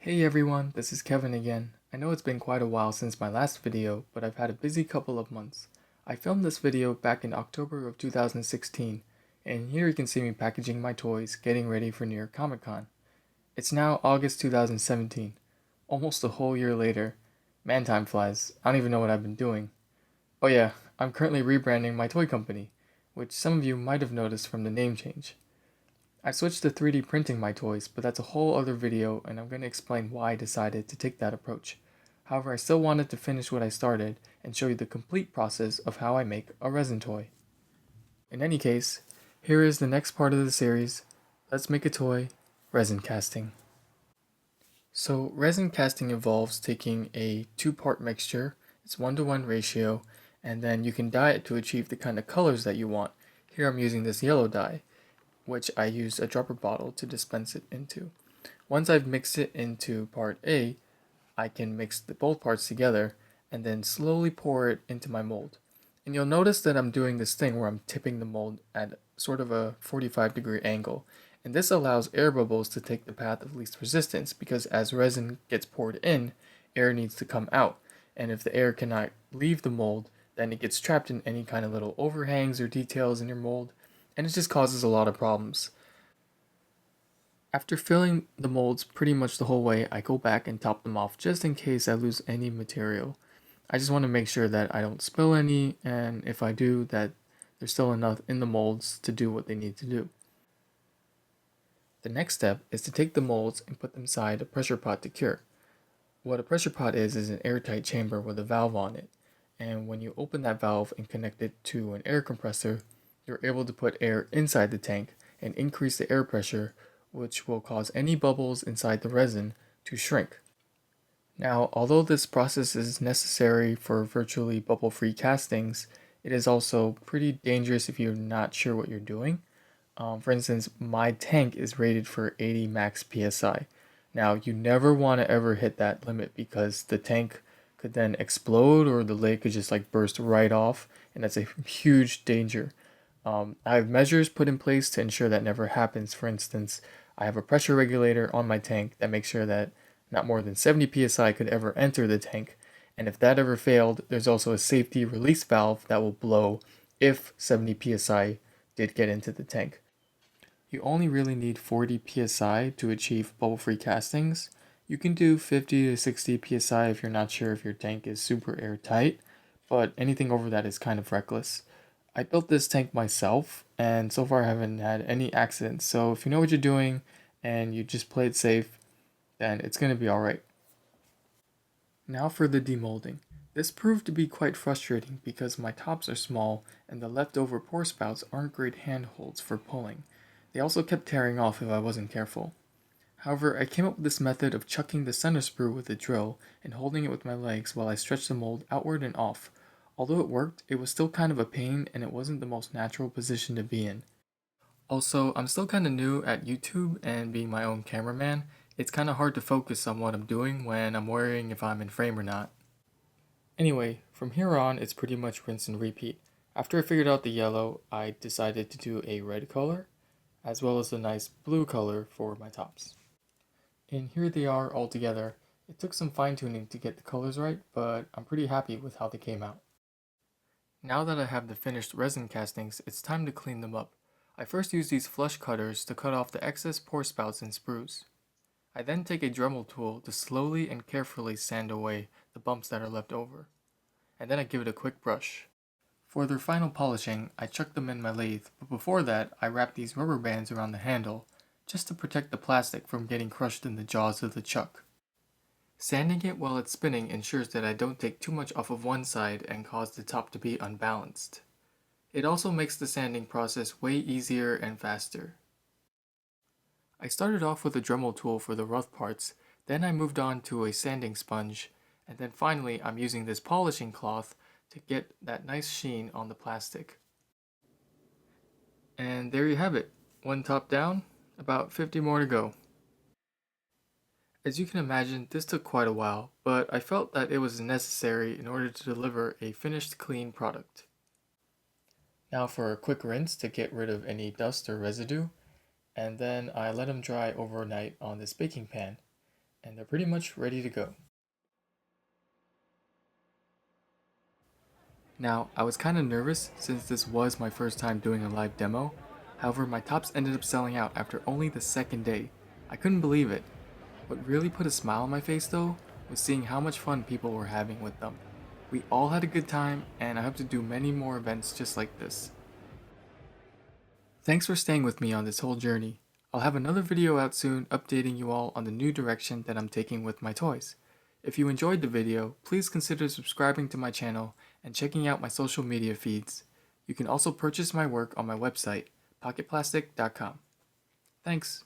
Hey everyone, this is Kevin again. I know it's been quite a while since my last video, but I've had a busy couple of months. I filmed this video back in October of 2016, and here you can see me packaging my toys, getting ready for New York Comic Con. It's now August 2017, almost a whole year later. Man, time flies. I don't even know what I've been doing. Oh yeah, I'm currently rebranding my toy company, which some of you might have noticed from the name change. I switched to 3D printing my toys, but that's a whole other video and I'm going to explain why I decided to take that approach. However, I still wanted to finish what I started and show you the complete process of how I make a resin toy. In any case, here is the next part of the series. Let's make a toy, resin casting. So resin casting involves taking a two-part mixture, it's 1-to-1 ratio, and then you can dye it to achieve the kind of colors that you want. Here I'm using this yellow dye, which I used a dropper bottle to dispense it into. Once I've mixed it into part A, I can mix both parts together and then slowly pour it into my mold. And you'll notice that I'm doing this thing where I'm tipping the mold at sort of a 45-degree angle. And this allows air bubbles to take the path of least resistance because as resin gets poured in, air needs to come out. And if the air cannot leave the mold, then it gets trapped in any kind of little overhangs or details in your mold, and it just causes a lot of problems. After filling the molds pretty much the whole way, I go back and top them off just in case I lose any material. I just want to make sure that I don't spill any, and if I do, that there's still enough in the molds to do what they need to do. The next step is to take the molds and put them inside a pressure pot to cure. What a pressure pot is an airtight chamber with a valve on it, and when you open that valve and connect it to an air compressor, you're able to put air inside the tank and increase the air pressure, which will cause any bubbles inside the resin to shrink. Now, although this process is necessary for virtually bubble-free castings, it is also pretty dangerous if you're not sure what you're doing. For instance, my tank is rated for 80 max PSI. Now, you never want to ever hit that limit because the tank could then explode or the lid could just burst right off, and that's a huge danger. I have measures put in place to ensure that never happens. For instance, I have a pressure regulator on my tank that makes sure that not more than 70 psi could ever enter the tank, and if that ever failed, there's also a safety release valve that will blow if 70 psi did get into the tank. You only really need 40 psi to achieve bubble-free castings. You can do 50 to 60 psi if you're not sure if your tank is super airtight, but anything over that is kind of reckless. I built this tank myself, and so far I haven't had any accidents, so if you know what you're doing and you just play it safe, then it's going to be alright. Now for the demolding. This proved to be quite frustrating because my tops are small and the leftover pour spouts aren't great handholds for pulling. They also kept tearing off if I wasn't careful. However, I came up with this method of chucking the center sprue with a drill and holding it with my legs while I stretched the mold outward and off. Although it worked, it was still kind of a pain and it wasn't the most natural position to be in. Also, I'm still kind of new at YouTube and being my own cameraman, it's kind of hard to focus on what I'm doing when I'm worrying if I'm in frame or not. Anyway, from here on, it's pretty much rinse and repeat. After I figured out the yellow, I decided to do a red color, as well as a nice blue color for my tops. And here they are all together. It took some fine tuning to get the colors right, but I'm pretty happy with how they came out. Now that I have the finished resin castings, it's time to clean them up. I first use these flush cutters to cut off the excess pour spouts and sprues. I then take a Dremel tool to slowly and carefully sand away the bumps that are left over, and then I give it a quick brush. For their final polishing, I chuck them in my lathe, but before that, I wrap these rubber bands around the handle, just to protect the plastic from getting crushed in the jaws of the chuck. Sanding it while it's spinning ensures that I don't take too much off of one side and cause the top to be unbalanced. It also makes the sanding process way easier and faster. I started off with a Dremel tool for the rough parts, then I moved on to a sanding sponge, and then finally I'm using this polishing cloth to get that nice sheen on the plastic. And there you have it, one top down, about 50 more to go. As you can imagine, this took quite a while, but I felt that it was necessary in order to deliver a finished clean product. Now for a quick rinse to get rid of any dust or residue, and then I let them dry overnight on this baking pan. and they're pretty much ready to go. Now, I was kind of nervous since this was my first time doing a live demo. However, my tops ended up selling out after only the second day. I couldn't believe it. What really put a smile on my face though was seeing how much fun people were having with them. We all had a good time, and I hope to do many more events just like this. Thanks for staying with me on this whole journey. I'll have another video out soon updating you all on the new direction that I'm taking with my toys. If you enjoyed the video, please consider subscribing to my channel and checking out my social media feeds. You can also purchase my work on my website, pocketplastic.com. Thanks.